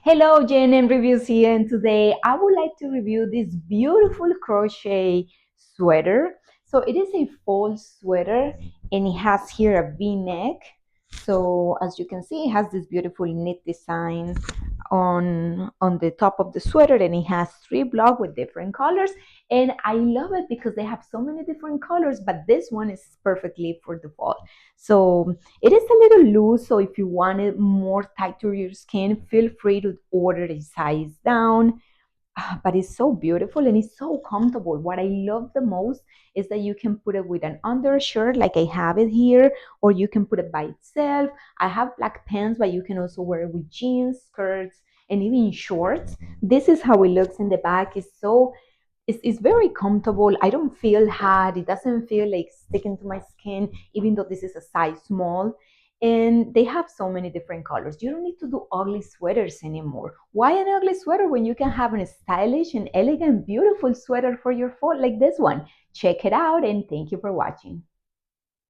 Hello, Jen and Reviews here, and today I would like to review this beautiful crochet sweater. So it is a fall sweater and it has here a V-neck. So as you can see, it has this beautiful knit design on the top of the sweater, and it has three blocks with different colors, and I love it because they have so many different colors, but this one is perfectly for the fall. So it is a little loose, so if you want it more tight to your skin, feel free to order a size down. But it's so beautiful and it's so comfortable. What I love the most is that you can put it with an undershirt like I have it here, or you can put it by itself. I have black pants, but you can also wear it with jeans, skirts, and even shorts. This is how it looks in the back. It's very comfortable. I don't feel hot. It doesn't feel like sticking to my skin, even though this is a size small. And they have so many different colors. You don't need to do ugly sweaters anymore. Why an ugly sweater when you can have a stylish and elegant, beautiful sweater for your fall like this one? Check it out and thank you for watching.